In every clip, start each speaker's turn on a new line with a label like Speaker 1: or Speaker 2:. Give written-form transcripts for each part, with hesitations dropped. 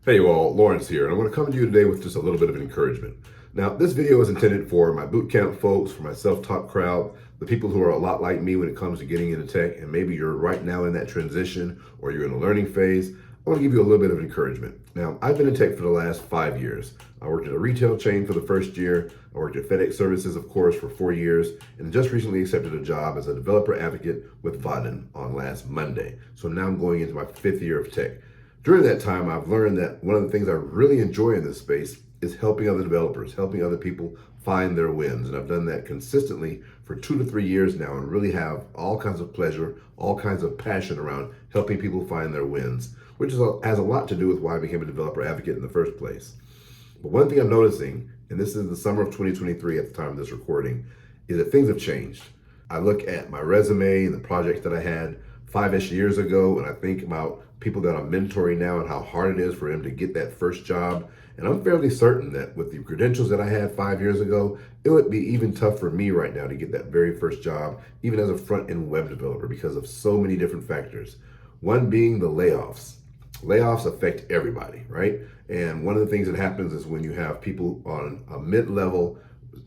Speaker 1: Hey you all, Lawrence here, and I'm going to come to you today with just a little bit of encouragement. Now, this video is intended for my bootcamp folks, for my self-taught crowd, the people who are a lot like me when it comes to getting into tech, and maybe you're right now in that transition or you're in a learning phase. I want to give you a little bit of encouragement. Now, I've been in tech for the last 5 years. I worked at a retail chain for the first year. I worked at FedEx Services, of course, for 4 years, and just recently accepted a job as a developer advocate with Vaadin on last Monday. So now I'm going into my 5th year of tech. During that time, I've learned that one of the things I really enjoy in this space is helping other developers, helping other people find their wins. And I've done that consistently for 2 to 3 years now and really have all kinds of pleasure, all kinds of passion around helping people find their wins, which has a lot to do with why I became a developer advocate in the first place. But one thing I'm noticing, and this is the summer of 2023 at the time of this recording, is that things have changed. I look at my resume and the projects that I had 5-ish years ago, and I think about people that I'm mentoring now and how hard it is for them to get that first job. And I'm fairly certain that with the credentials that I had 5 years ago, it would be even tough for me right now to get that very first job, even as a front-end web developer, because of so many different factors. One being the layoffs. Layoffs affect everybody, right? And one of the things that happens is when you have people on a mid-level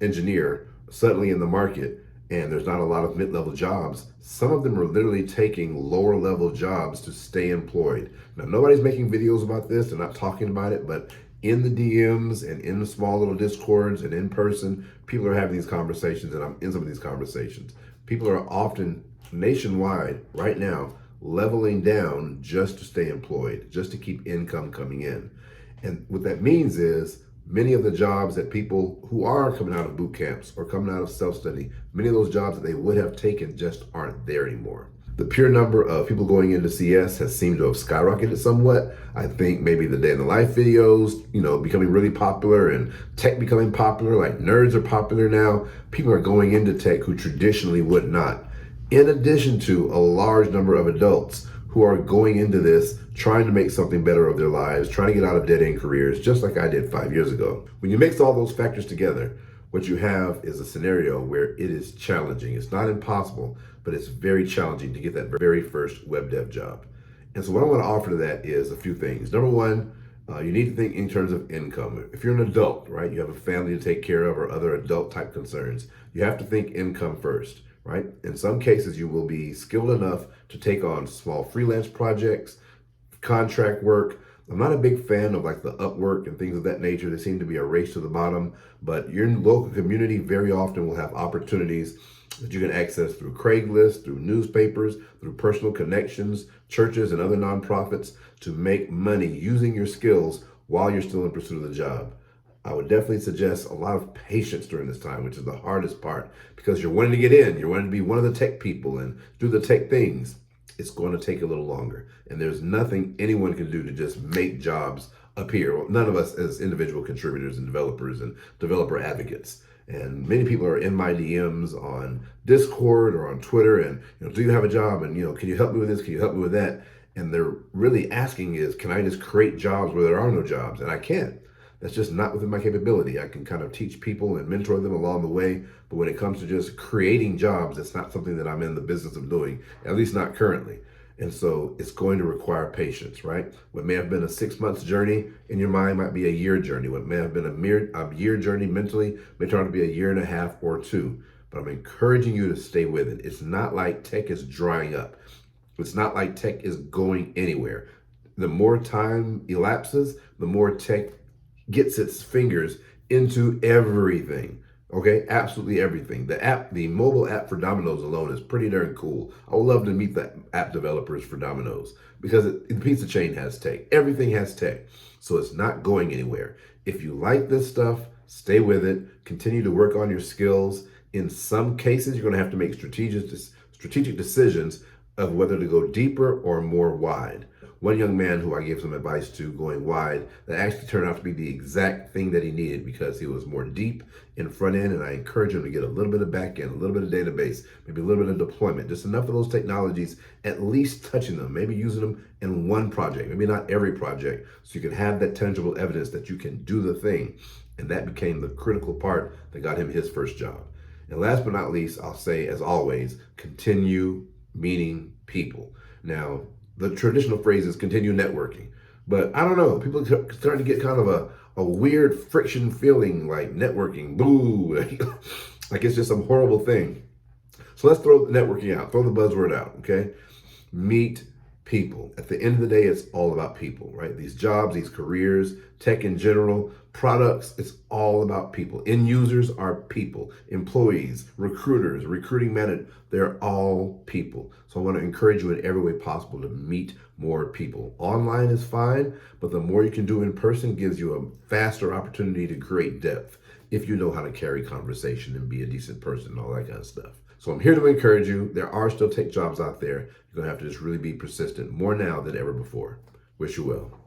Speaker 1: engineer suddenly in the market, and there's not a lot of mid-level jobs, some of them are literally taking lower-level jobs to stay employed. Now, nobody's making videos about this, they're not talking about it, but in the DMs and in the small little discords and in person, people are having these conversations, and I'm in some of these conversations. People are often nationwide right now leveling down just to stay employed, just to keep income coming in. And what that means is many of the jobs that people who are coming out of boot camps or coming out of self-study, many of those jobs that they would have taken just aren't there anymore. The pure number of people going into CS has seemed to have skyrocketed somewhat. I think maybe the day in the life videos, becoming really popular and tech becoming popular, like nerds are popular now. People are going into tech who traditionally would not. In addition to a large number of adults who are going into this trying to make something better of their lives, trying to get out of dead-end careers, just like I did 5 years ago. When you mix all those factors together, what you have is a scenario where it is challenging. It's not impossible, but it's very challenging to get that very first web dev job. And so what I want to offer to that is a few things. Number one, you need to think in terms of income. If you're an adult, right, you have a family to take care of or other adult type concerns, you have to think income first. Right? In some cases, you will be skilled enough to take on small freelance projects, contract work. I'm not a big fan of like the Upwork and things of that nature. They seem to be a race to the bottom, but your local community very often will have opportunities that you can access through Craigslist, through newspapers, through personal connections, churches, and other nonprofits to make money using your skills while you're still in pursuit of the job. I would definitely suggest a lot of patience during this time, which is the hardest part, because you're wanting to get in, you're wanting to be one of the tech people and do the tech things. It's going to take a little longer. And there's nothing anyone can do to just make jobs appear. Well, none of us as individual contributors and developers and developer advocates. And many people are in my DMs on Discord or on Twitter and, do you have a job? And, can you help me with this? Can you help me with that? And they're really asking is, can I just create jobs where there are no jobs? And I can't. That's just not within my capability. I can kind of teach people and mentor them along the way, but when it comes to just creating jobs, it's not something that I'm in the business of doing, at least not currently. And so it's going to require patience, right? What may have been a 6 months journey in your mind might be a year journey. What may have been a year journey mentally may turn out to be a year and a half or two. But I'm encouraging you to stay with it. It's not like tech is drying up. It's not like tech is going anywhere. The more time elapses, the more tech gets its fingers into everything. Okay, absolutely everything. The mobile app for Domino's alone is pretty darn cool. I would love to meet the app developers for Domino's because the pizza chain has tech. Everything has tech. So it's not going anywhere. If you like this stuff, stay with it. Continue to work on your skills. In some cases, you're going to have to make strategic decisions of whether to go deeper or more wide. One young man who I gave some advice to going wide that actually turned out to be the exact thing that he needed because he was more deep in front end, and I encourage him to get a little bit of back end, a little bit of database, maybe a little bit of deployment, just enough of those technologies, at least touching them, maybe using them in one project, maybe not every project, so you can have that tangible evidence that you can do the thing. And that became the critical part that got him his first job. And last but not least, I'll say, as always, continue meeting people. Now, the traditional phrase is continue networking. But I don't know. People are starting to get kind of a weird friction feeling like networking. Boo. Like it's just some horrible thing. So let's throw networking out, throw the buzzword out, okay? Meet people. At the end of the day, it's all about people, right? These jobs, these careers, tech in general, products, it's all about people. End users are people, employees, recruiters, recruiting managers, they're all people. So I want to encourage you in every way possible to meet more people. Online is fine, but the more you can do in person gives you a faster opportunity to create depth if you know how to carry conversation and be a decent person and all that kind of stuff. So I'm here to encourage you. There are still tech jobs out there. You're going to have to just really be persistent more now than ever before. Wish you well.